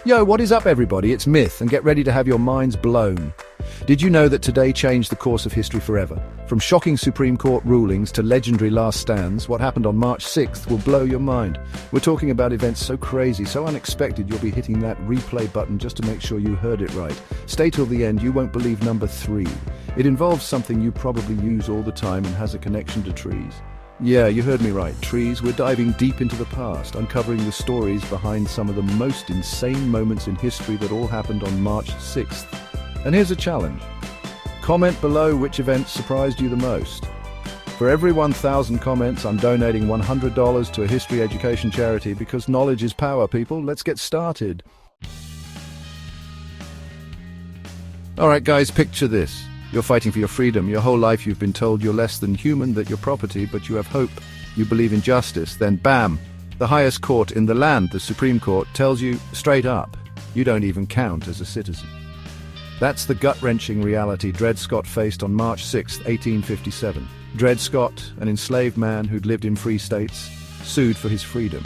Yo, what is up everybody? It's Myth, and get ready to have your minds blown. Did you know that today changed the course of history forever? From shocking Supreme Court rulings to legendary last stands, what happened on March 6th will blow your mind. We're talking about events so crazy, so unexpected, you'll be hitting that replay button just to make sure you heard it right. Stay till the end, you won't believe number 3. It involves something you probably use all the time and has a connection to trees. Yeah, you heard me right, trees. We're diving deep into the past, uncovering the stories behind some of the most insane moments in history that all happened on March 6th. And here's a challenge. Comment below which event surprised you the most. For every 1,000 comments, I'm donating $100 to a history education charity because knowledge is power, people. Let's get started. All right, guys, picture this. You're fighting for your freedom. Your whole life you've been told you're less than human, that you're property, but you have hope. You believe in justice. Then bam, the highest court in the land, the Supreme Court, tells you straight up, you don't even count as a citizen. That's the gut-wrenching reality Dred Scott faced on March 6, 1857. Dred Scott, an enslaved man who'd lived in free states, sued for his freedom.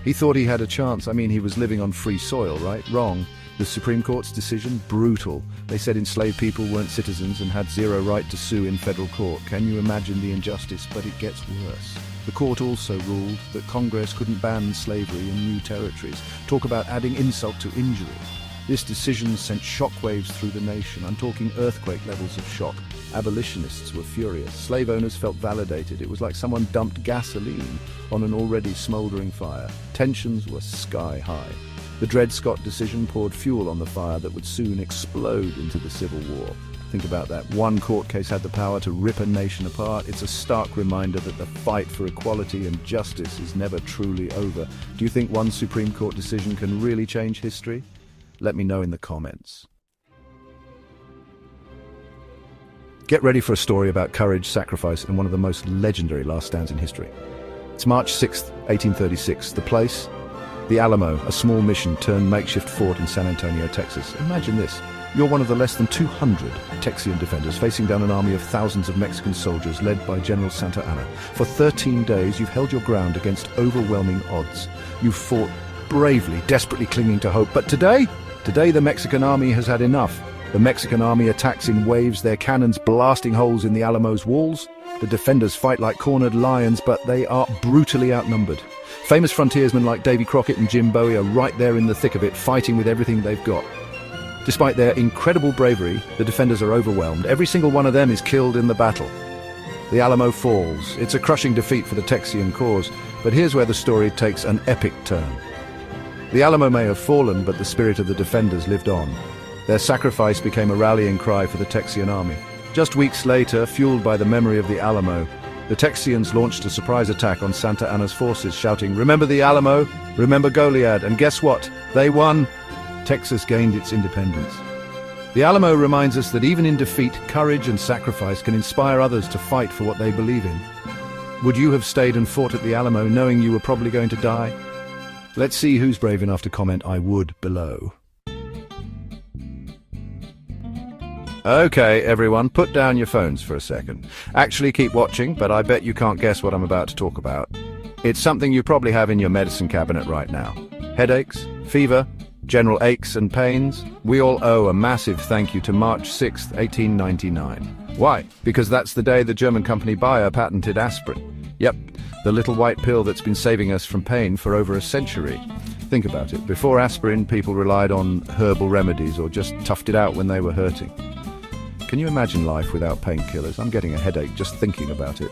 He thought he had a chance. I mean, he was living on free soil, right? Wrong. The Supreme Court's decision? Brutal. They said enslaved people weren't citizens and had zero right to sue in federal court. Can you imagine the injustice? But it gets worse. The court also ruled that Congress couldn't ban slavery in new territories. Talk about adding insult to injury. This decision sent shockwaves through the nation. I'm talking earthquake levels of shock. Abolitionists were furious. Slave owners felt validated. It was like someone dumped gasoline on an already smoldering fire. Tensions were sky high. The Dred Scott decision poured fuel on the fire that would soon explode into the Civil War. Think about that. One court case had the power to rip a nation apart. It's a stark reminder that the fight for equality and justice is never truly over. Do you think one Supreme Court decision can really change history? Let me know in the comments. Get ready for a story about courage, sacrifice, and one of the most legendary last stands in history. It's March 6th, 1836. The place? The Alamo, a small mission turned makeshift fort in San Antonio, Texas. Imagine this. You're one of the less than 200 Texian defenders facing down an army of thousands of Mexican soldiers led by General Santa Anna. For 13 days, you've held your ground against overwhelming odds. You've fought bravely, desperately clinging to hope. But today the Mexican army has had enough. The Mexican army attacks in waves, their cannons blasting holes in the Alamo's walls. The defenders fight like cornered lions, but they are brutally outnumbered. Famous frontiersmen like Davy Crockett and Jim Bowie are right there in the thick of it, fighting with everything they've got. Despite their incredible bravery, the defenders are overwhelmed. Every single one of them is killed in the battle. The Alamo falls. It's a crushing defeat for the Texian cause, but here's where the story takes an epic turn. The Alamo may have fallen, but the spirit of the defenders lived on. Their sacrifice became a rallying cry for the Texian army. Just weeks later, fueled by the memory of the Alamo, the Texians launched a surprise attack on Santa Anna's forces, shouting, "Remember the Alamo, remember Goliad," and guess what? They won. Texas gained its independence. The Alamo reminds us that even in defeat, courage and sacrifice can inspire others to fight for what they believe in. Would you have stayed and fought at the Alamo knowing you were probably going to die? Let's see who's brave enough to comment "I would" below. Okay, everyone, put down your phones for a second. Actually, keep watching, but I bet you can't guess what I'm about to talk about. It's something you probably have in your medicine cabinet right now. Headaches, fever, general aches and pains. We all owe a massive thank you to March 6th, 1899. Why? Because that's the day the German company Bayer patented aspirin. Yep, the little white pill that's been saving us from pain for over a century. Think about it. Before aspirin, people relied on herbal remedies or just toughed it out when they were hurting. Can you imagine life without painkillers? I'm getting a headache just thinking about it.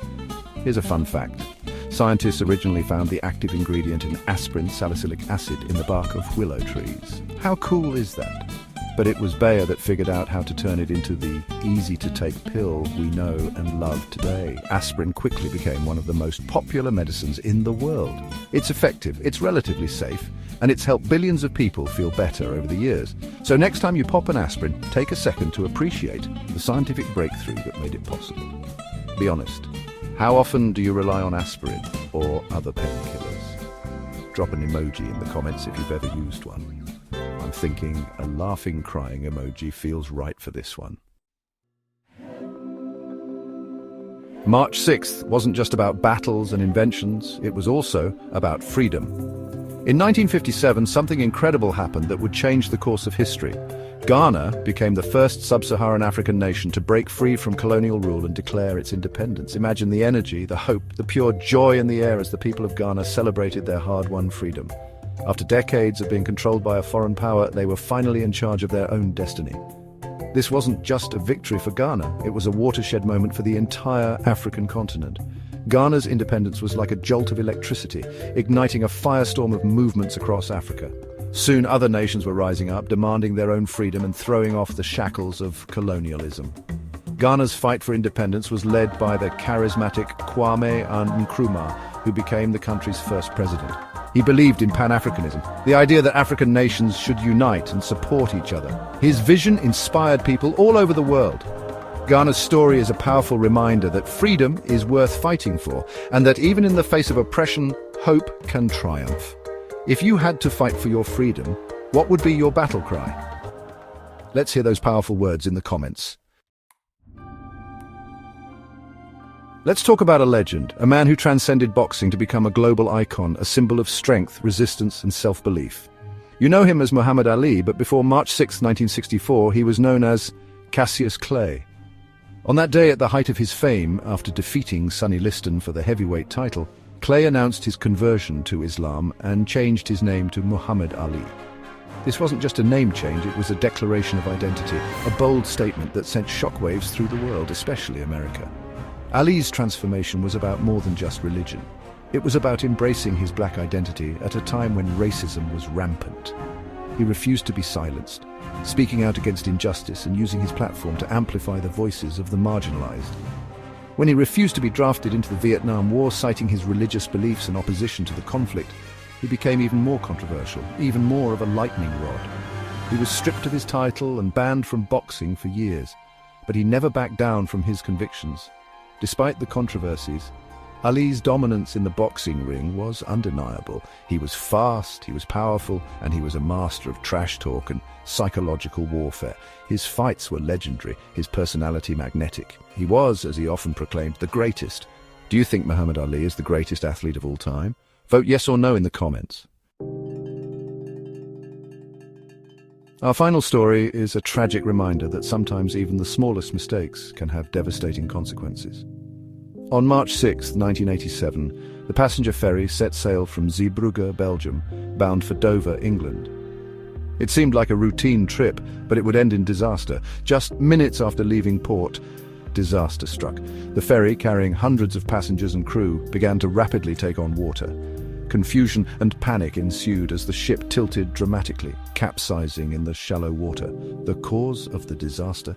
Here's a fun fact. Scientists originally found the active ingredient in aspirin, salicylic acid, in the bark of willow trees. How cool is that? But it was Bayer that figured out how to turn it into the easy-to-take pill we know and love today. Aspirin quickly became one of the most popular medicines in the world. It's effective, it's relatively safe, and it's helped billions of people feel better over the years. So next time you pop an aspirin, take a second to appreciate the scientific breakthrough that made it possible. Be honest, how often do you rely on aspirin or other painkillers? Drop an emoji in the comments if you've ever used one. I'm thinking a laughing, crying emoji feels right for this one. March 6th wasn't just about battles and inventions, it was also about freedom. In 1957, something incredible happened that would change the course of history. Ghana became the first sub-Saharan African nation to break free from colonial rule and declare its independence. Imagine the energy, the hope, the pure joy in the air as the people of Ghana celebrated their hard-won freedom. After decades of being controlled by a foreign power, they were finally in charge of their own destiny. This wasn't just a victory for Ghana, it was a watershed moment for the entire African continent. Ghana's independence was like a jolt of electricity, igniting a firestorm of movements across Africa. Soon other nations were rising up, demanding their own freedom and throwing off the shackles of colonialism. Ghana's fight for independence was led by the charismatic Kwame Nkrumah, who became the country's first president. He believed in Pan-Africanism, the idea that African nations should unite and support each other. His vision inspired people all over the world. Ghana's story is a powerful reminder that freedom is worth fighting for, and that even in the face of oppression, hope can triumph. If you had to fight for your freedom, what would be your battle cry? Let's hear those powerful words in the comments. Let's talk about a legend, a man who transcended boxing to become a global icon, a symbol of strength, resistance, and self-belief. You know him as Muhammad Ali, but before March 6, 1964, he was known as Cassius Clay. On that day, at the height of his fame, after defeating Sonny Liston for the heavyweight title, Clay announced his conversion to Islam and changed his name to Muhammad Ali. This wasn't just a name change, it was a declaration of identity, a bold statement that sent shockwaves through the world, especially America. Ali's transformation was about more than just religion. It was about embracing his black identity at a time when racism was rampant. He refused to be silenced, speaking out against injustice and using his platform to amplify the voices of the marginalized. When he refused to be drafted into the Vietnam War, citing his religious beliefs and opposition to the conflict, he became even more controversial, even more of a lightning rod. He was stripped of his title and banned from boxing for years, but he never backed down from his convictions. Despite the controversies, Ali's dominance in the boxing ring was undeniable. He was fast, he was powerful, and he was a master of trash talk and psychological warfare. His fights were legendary, his personality magnetic. He was, as he often proclaimed, the greatest. Do you think Muhammad Ali is the greatest athlete of all time? Vote yes or no in the comments. Our final story is a tragic reminder that sometimes even the smallest mistakes can have devastating consequences. On March 6, 1987, the passenger ferry set sail from Zeebrugge, Belgium, bound for Dover, England. It seemed like a routine trip, but it would end in disaster. Just minutes after leaving port, disaster struck. The ferry, carrying hundreds of passengers and crew, began to rapidly take on water. Confusion and panic ensued as the ship tilted dramatically, capsizing in the shallow water. The cause of the disaster?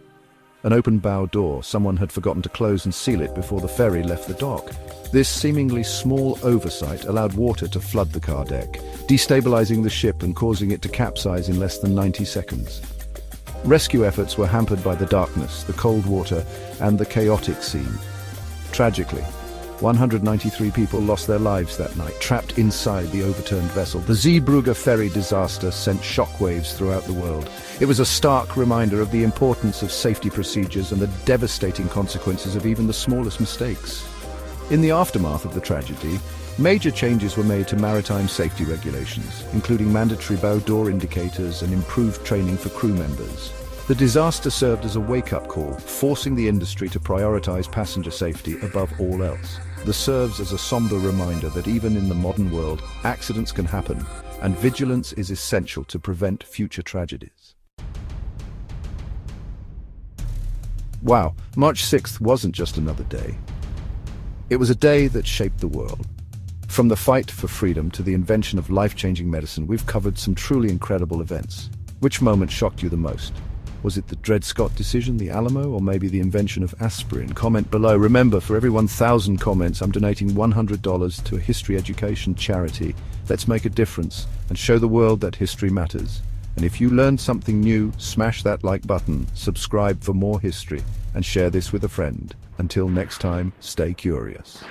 An open bow door. Someone had forgotten to close and seal it before the ferry left the dock. This seemingly small oversight allowed water to flood the car deck, destabilizing the ship and causing it to capsize in less than 90 seconds. Rescue efforts were hampered by the darkness, the cold water, and the chaotic scene. Tragically, 193 people lost their lives that night, trapped inside the overturned vessel. The Zeebrugge ferry disaster sent shockwaves throughout the world. It was a stark reminder of the importance of safety procedures and the devastating consequences of even the smallest mistakes. In the aftermath of the tragedy, major changes were made to maritime safety regulations, including mandatory bow door indicators and improved training for crew members. The disaster served as a wake-up call, forcing the industry to prioritize passenger safety above all else. This serves as a somber reminder that even in the modern world, accidents can happen, and vigilance is essential to prevent future tragedies. Wow, March 6th wasn't just another day. It was a day that shaped the world. From the fight for freedom to the invention of life-changing medicine, we've covered some truly incredible events. Which moment shocked you the most? Was it the Dred Scott decision, the Alamo, or maybe the invention of aspirin? Comment below. Remember, for every 1,000 comments, I'm donating $100 to a history education charity. Let's make a difference and show the world that history matters. And if you learned something new, smash that like button, subscribe for more history, and share this with a friend. Until next time, stay curious.